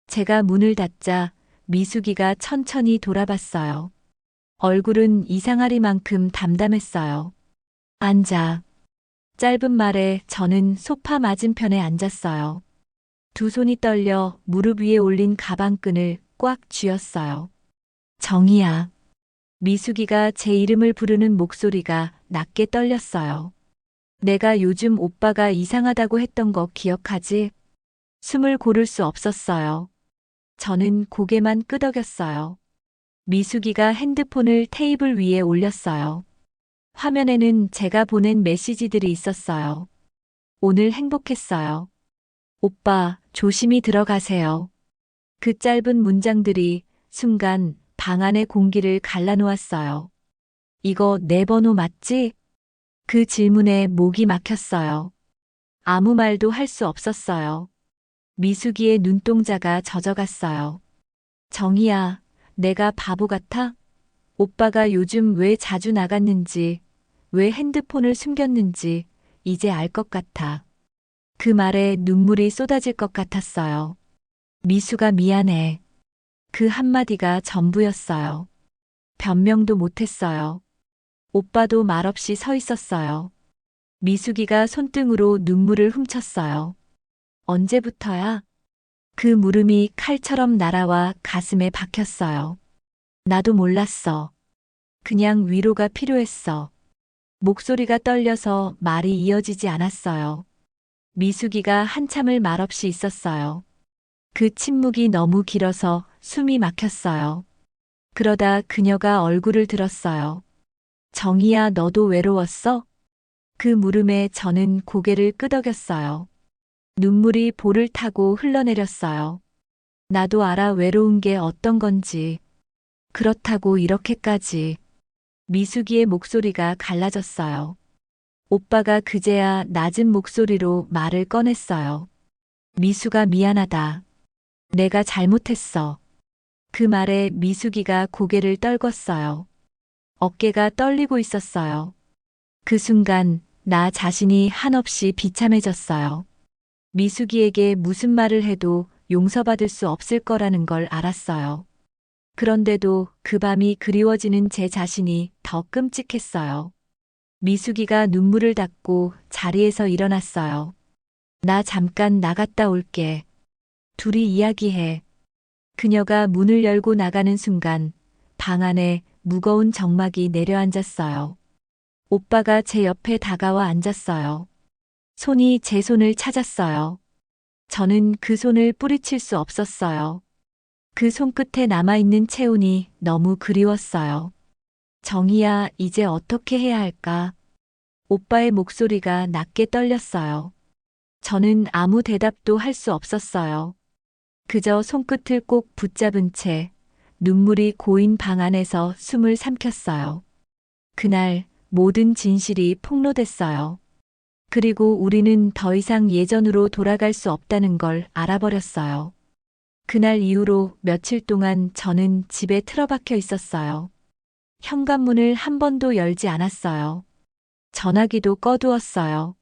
제가 문을 닫자 미숙이가 천천히 돌아봤어요. 얼굴은 이상하리만큼 담담했어요. 앉아. 짧은 말에 저는 소파 맞은편에 앉았어요. 두 손이 떨려 무릎 위에 올린 가방끈을 꽉 쥐었어요. 정희야. 미숙이가 제 이름을 부르는 목소리가 낮게 떨렸어요. 내가 요즘 오빠가 이상하다고 했던 거 기억하지? 숨을 고를 수 없었어요. 저는 고개만 끄덕였어요. 미숙이가 핸드폰을 테이블 위에 올렸어요. 화면에는 제가 보낸 메시지들이 있었어요. 오늘 행복했어요. 오빠, 조심히 들어가세요. 그 짧은 문장들이 순간 방 안의 공기를 갈라놓았어요. 이거 내 번호 맞지? 그 질문에 목이 막혔어요. 아무 말도 할 수 없었어요. 미숙이의 눈동자가 젖어갔어요. 정희야, 내가 바보 같아? 오빠가 요즘 왜 자주 나갔는지, 왜 핸드폰을 숨겼는지 이제 알 것 같아. 그 말에 눈물이 쏟아질 것 같았어요. 미수가 미안해. 그 한마디가 전부였어요. 변명도 못했어요. 오빠도 말없이 서 있었어요. 미숙이가 손등으로 눈물을 훔쳤어요. 언제부터야? 그 물음이 칼처럼 날아와 가슴에 박혔어요. 나도 몰랐어. 그냥 위로가 필요했어. 목소리가 떨려서 말이 이어지지 않았어요. 미숙이가 한참을 말없이 있었어요. 그 침묵이 너무 길어서 숨이 막혔어요. 그러다 그녀가 얼굴을 들었어요. 정희야, 너도 외로웠어? 그 물음에 저는 고개를 끄덕였어요. 눈물이 볼을 타고 흘러내렸어요. 나도 알아, 외로운 게 어떤 건지. 그렇다고 이렇게까지. 미숙이의 목소리가 갈라졌어요. 오빠가 그제야 낮은 목소리로 말을 꺼냈어요. 미수가 미안하다. 내가 잘못했어. 그 말에 미숙이가 고개를 떨궜어요. 어깨가 떨리고 있었어요. 그 순간 나 자신이 한없이 비참해졌어요. 미숙이에게 무슨 말을 해도 용서받을 수 없을 거라는 걸 알았어요. 그런데도 그 밤이 그리워지는 제 자신이 더 끔찍했어요. 미숙이가 눈물을 닦고 자리에서 일어났어요. 나 잠깐 나갔다 올게. 둘이 이야기해. 그녀가 문을 열고 나가는 순간 방 안에 무거운 정막이 내려앉았어요. 오빠가 제 옆에 다가와 앉았어요. 손이 제 손을 찾았어요. 저는 그 손을 뿌리칠 수 없었어요. 그 손끝에 남아있는 체온이 너무 그리웠어요. 정희야, 이제 어떻게 해야 할까? 오빠의 목소리가 낮게 떨렸어요. 저는 아무 대답도 할 수 없었어요. 그저 손끝을 꼭 붙잡은 채 눈물이 고인 방 안에서 숨을 삼켰어요. 그날 모든 진실이 폭로됐어요. 그리고 우리는 더 이상 예전으로 돌아갈 수 없다는 걸 알아버렸어요. 그날 이후로 며칠 동안 저는 집에 틀어박혀 있었어요. 현관문을 한 번도 열지 않았어요. 전화기도 꺼두었어요.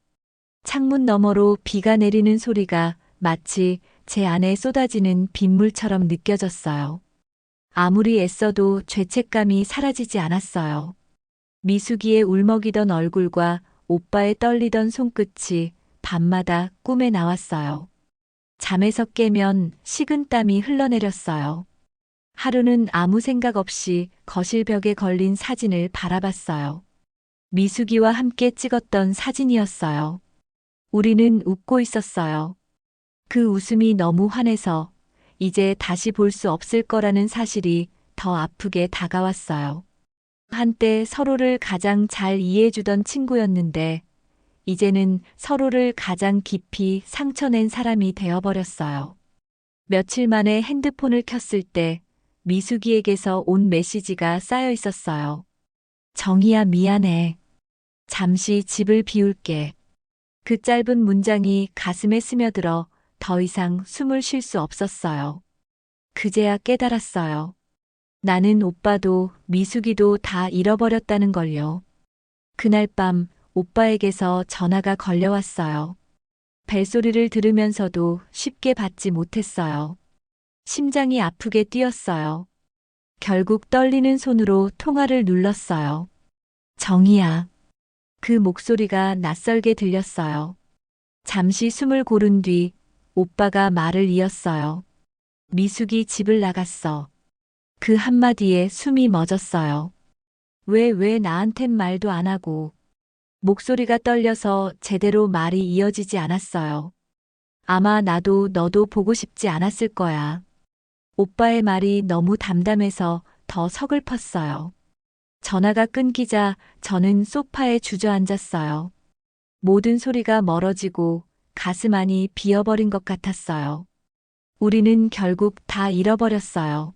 창문 너머로 비가 내리는 소리가 마치 제 안에 쏟아지는 빗물처럼 느껴졌어요. 아무리 애써도 죄책감이 사라지지 않았어요. 미숙이의 울먹이던 얼굴과 오빠의 떨리던 손끝이 밤마다 꿈에 나왔어요. 잠에서 깨면 식은 땀이 흘러내렸어요. 하루는 아무 생각 없이 거실 벽에 걸린 사진을 바라봤어요. 미숙이와 함께 찍었던 사진이었어요. 우리는 웃고 있었어요. 그 웃음이 너무 환해서 이제 다시 볼 수 없을 거라는 사실이 더 아프게 다가왔어요. 한때 서로를 가장 잘 이해해주던 친구였는데 이제는 서로를 가장 깊이 상처낸 사람이 되어버렸어요. 며칠 만에 핸드폰을 켰을 때 미숙이에게서 온 메시지가 쌓여 있었어요. 정희야, 미안해. 잠시 집을 비울게. 그 짧은 문장이 가슴에 스며들어 더 이상 숨을 쉴 수 없었어요. 그제야 깨달았어요. 나는 오빠도 미숙이도 다 잃어버렸다는 걸요. 그날 밤 오빠에게서 전화가 걸려왔어요. 벨소리를 들으면서도 쉽게 받지 못했어요. 심장이 아프게 뛰었어요. 결국 떨리는 손으로 통화를 눌렀어요. 정희야. 그 목소리가 낯설게 들렸어요. 잠시 숨을 고른 뒤 오빠가 말을 이었어요. 미숙이 집을 나갔어. 그 한마디에 숨이 멎었어요. 왜 나한텐 말도 안 하고. 목소리가 떨려서 제대로 말이 이어지지 않았어요. 아마 나도 너도 보고 싶지 않았을 거야. 오빠의 말이 너무 담담해서 더 서글펐어요. 전화가 끊기자 저는 소파에 주저앉았어요. 모든 소리가 멀어지고 가슴 안이 비어버린 것 같았어요. 우리는 결국 다 잃어버렸어요.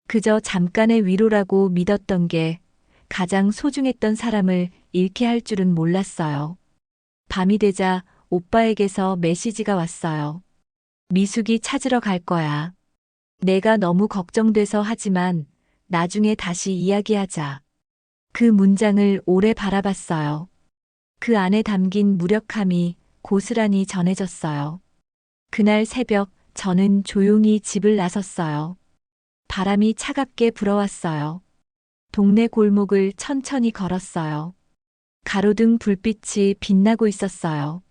그저 잠깐의 위로라고 믿었던 게 가장 소중했던 사람을 잃게 할 줄은 몰랐어요. 밤이 되자 오빠에게서 메시지가 왔어요. 미숙이 찾으러 갈 거야. 내가 너무 걱정돼서 하지만 나중에 다시 이야기하자. 그 문장을 오래 바라봤어요. 그 안에 담긴 무력함이 고스란히 전해졌어요. 그날 새벽 저는 조용히 집을 나섰어요. 바람이 차갑게 불어왔어요. 동네 골목을 천천히 걸었어요. 가로등 불빛이 빛나고 있었어요.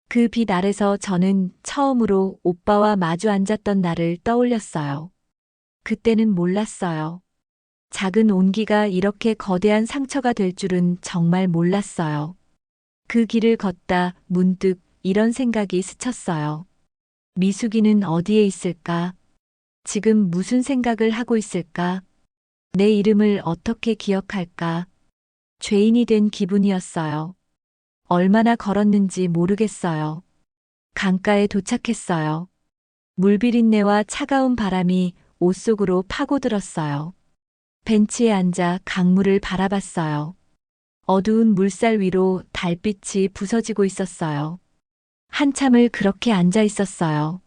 그 빛 아래서 저는 처음으로 오빠와 마주 앉았던 날을 떠올렸어요. 그때는 몰랐어요. 작은 온기가 이렇게 거대한 상처가 될 줄은 정말 몰랐어요. 그 길을 걷다 문득 이런 생각이 스쳤어요. 미숙이는 어디에 있을까? 지금 무슨 생각을 하고 있을까? 내 이름을 어떻게 기억할까? 죄인이 된 기분이었어요. 얼마나 걸었는지 모르겠어요. 강가에 도착했어요. 물비린내와 차가운 바람이 옷 속으로 파고들었어요. 벤치에 앉아 강물을 바라봤어요. 어두운 물살 위로 달빛이 부서지고 있었어요. 한참을 그렇게 앉아 있었어요.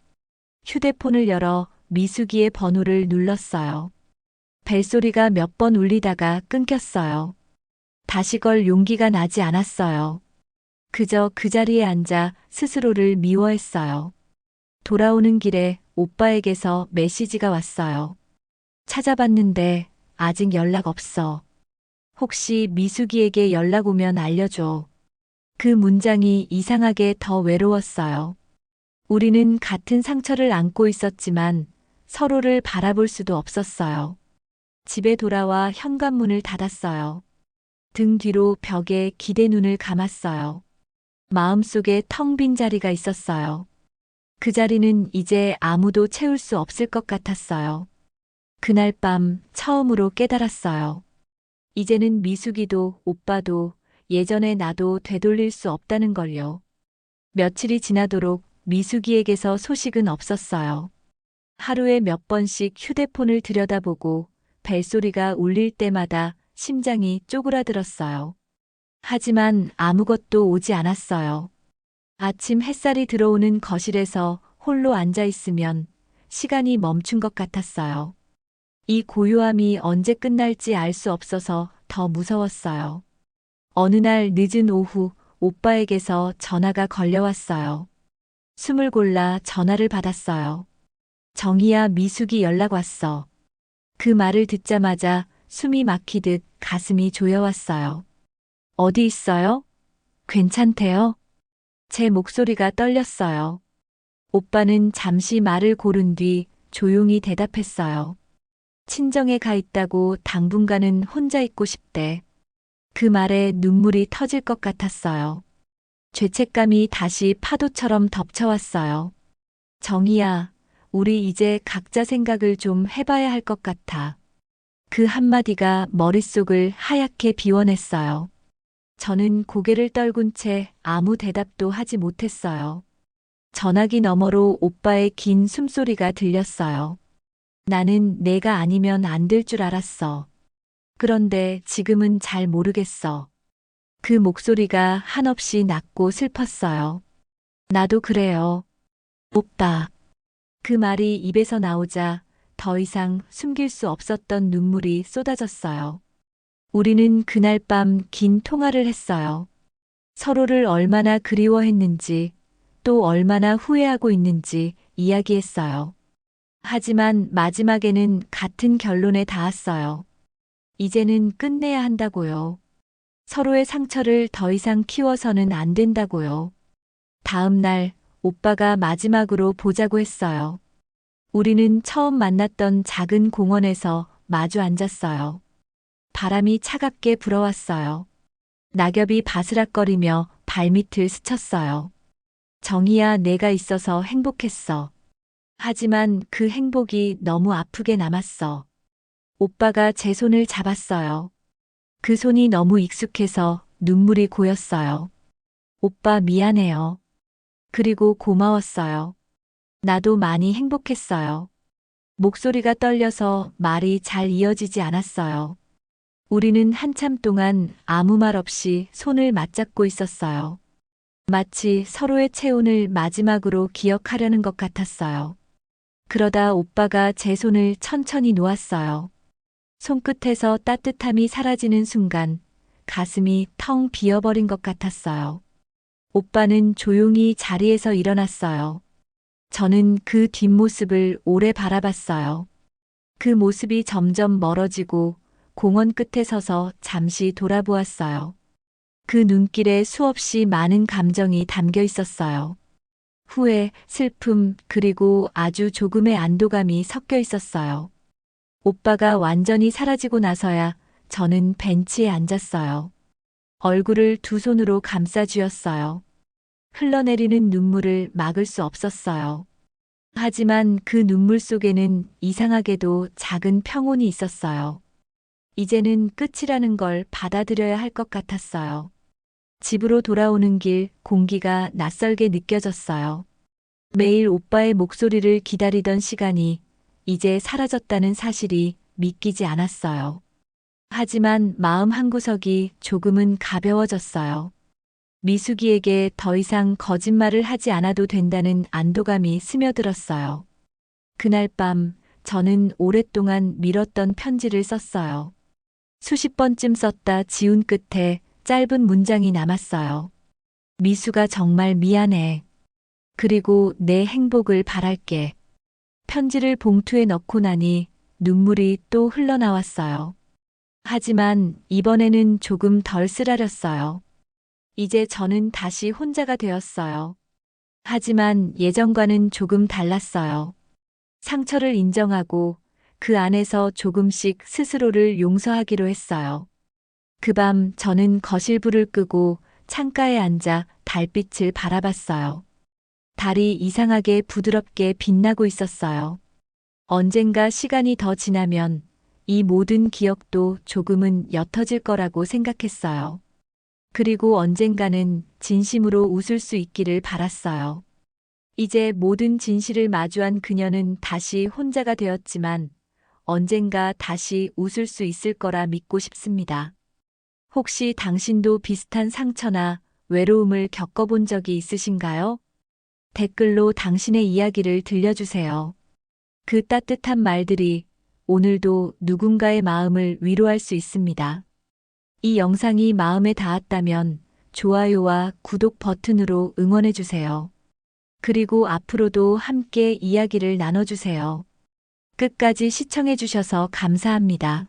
휴대폰을 열어 미숙이의 번호를 눌렀어요. 벨소리가 몇 번 울리다가 끊겼어요. 다시 걸 용기가 나지 않았어요. 그저 그 자리에 앉아 스스로를 미워했어요. 돌아오는 길에 오빠에게서 메시지가 왔어요. 찾아봤는데 아직 연락 없어. 혹시 미숙이에게 연락 오면 알려줘. 그 문장이 이상하게 더 외로웠어요. 우리는 같은 상처를 안고 있었지만 서로를 바라볼 수도 없었어요. 집에 돌아와 현관문을 닫았어요. 등 뒤로 벽에 기대 눈을 감았어요. 마음속에 텅 빈 자리가 있었어요. 그 자리는 이제 아무도 채울 수 없을 것 같았어요. 그날 밤 처음으로 깨달았어요. 이제는 미숙이도 오빠도 예전의 나도 되돌릴 수 없다는 걸요. 며칠이 지나도록 미숙이에게서 소식은 없었어요. 하루에 몇 번씩 휴대폰을 들여다보고 벨소리가 울릴 때마다 심장이 쪼그라들었어요. 하지만 아무것도 오지 않았어요. 아침 햇살이 들어오는 거실에서 홀로 앉아 있으면 시간이 멈춘 것 같았어요. 이 고요함이 언제 끝날지 알 수 없어서 더 무서웠어요. 어느 날 늦은 오후 오빠에게서 전화가 걸려왔어요. 숨을 골라 전화를 받았어요. 정희야, 미숙이 연락 왔어. 그 말을 듣자마자 숨이 막히듯 가슴이 조여왔어요. 어디 있어요? 괜찮대요? 제 목소리가 떨렸어요. 오빠는 잠시 말을 고른 뒤 조용히 대답했어요. 친정에 가 있다고 당분간은 혼자 있고 싶대. 그 말에 눈물이 터질 것 같았어요. 죄책감이 다시 파도처럼 덮쳐왔어요. 정희야, 우리 이제 각자 생각을 좀 해봐야 할 것 같아. 그 한마디가 머릿속을 하얗게 비워냈어요. 저는 고개를 떨군 채 아무 대답도 하지 못했어요. 전화기 너머로 오빠의 긴 숨소리가 들렸어요. 나는 내가 아니면 안 될 줄 알았어. 그런데 지금은 잘 모르겠어. 그 목소리가 한없이 낮고 슬펐어요. 나도 그래요. 오빠. 그 말이 입에서 나오자 더 이상 숨길 수 없었던 눈물이 쏟아졌어요. 우리는 그날 밤 긴 통화를 했어요. 서로를 얼마나 그리워했는지, 또 얼마나 후회하고 있는지 이야기했어요. 하지만 마지막에는 같은 결론에 닿았어요. 이제는 끝내야 한다고요. 서로의 상처를 더 이상 키워서는 안 된다고요. 다음 날 오빠가 마지막으로 보자고 했어요. 우리는 처음 만났던 작은 공원에서 마주 앉았어요. 바람이 차갑게 불어왔어요. 낙엽이 바스락거리며 발밑을 스쳤어요. 정희야, 내가 있어서 행복했어. 하지만 그 행복이 너무 아프게 남았어. 오빠가 제 손을 잡았어요. 그 손이 너무 익숙해서 눈물이 고였어요. 오빠 미안해요. 그리고 고마웠어요. 나도 많이 행복했어요. 목소리가 떨려서 말이 잘 이어지지 않았어요. 우리는 한참 동안 아무 말 없이 손을 맞잡고 있었어요. 마치 서로의 체온을 마지막으로 기억하려는 것 같았어요. 그러다 오빠가 제 손을 천천히 놓았어요. 손끝에서 따뜻함이 사라지는 순간 가슴이 텅 비어버린 것 같았어요. 오빠는 조용히 자리에서 일어났어요. 저는 그 뒷모습을 오래 바라봤어요. 그 모습이 점점 멀어지고 공원 끝에 서서 잠시 돌아보았어요. 그 눈길에 수없이 많은 감정이 담겨 있었어요. 후회, 슬픔, 그리고 아주 조금의 안도감이 섞여 있었어요. 오빠가 완전히 사라지고 나서야 저는 벤치에 앉았어요. 얼굴을 두 손으로 감싸 쥐었어요. 흘러내리는 눈물을 막을 수 없었어요. 하지만 그 눈물 속에는 이상하게도 작은 평온이 있었어요. 이제는 끝이라는 걸 받아들여야 할 것 같았어요. 집으로 돌아오는 길 공기가 낯설게 느껴졌어요. 매일 오빠의 목소리를 기다리던 시간이 이제 사라졌다는 사실이 믿기지 않았어요. 하지만 마음 한구석이 조금은 가벼워졌어요. 미숙이에게 더 이상 거짓말을 하지 않아도 된다는 안도감이 스며들었어요. 그날 밤 저는 오랫동안 미뤘던 편지를 썼어요. 수십 번쯤 썼다 지운 끝에 짧은 문장이 남았어요. 미수가 정말 미안해. 그리고 내 행복을 바랄게. 편지를 봉투에 넣고 나니 눈물이 또 흘러나왔어요. 하지만 이번에는 조금 덜 쓰라렸어요. 이제 저는 다시 혼자가 되었어요. 하지만 예전과는 조금 달랐어요. 상처를 인정하고 그 안에서 조금씩 스스로를 용서하기로 했어요. 그 밤 저는 거실불을 끄고 창가에 앉아 달빛을 바라봤어요. 달이 이상하게 부드럽게 빛나고 있었어요. 언젠가 시간이 더 지나면 이 모든 기억도 조금은 옅어질 거라고 생각했어요. 그리고 언젠가는 진심으로 웃을 수 있기를 바랐어요. 이제 모든 진실을 마주한 그녀는 다시 혼자가 되었지만 언젠가 다시 웃을 수 있을 거라 믿고 싶습니다. 혹시 당신도 비슷한 상처나 외로움을 겪어본 적이 있으신가요? 댓글로 당신의 이야기를 들려주세요. 그 따뜻한 말들이 오늘도 누군가의 마음을 위로할 수 있습니다. 이 영상이 마음에 닿았다면 좋아요와 구독 버튼으로 응원해주세요. 그리고 앞으로도 함께 이야기를 나눠주세요. 끝까지 시청해주셔서 감사합니다.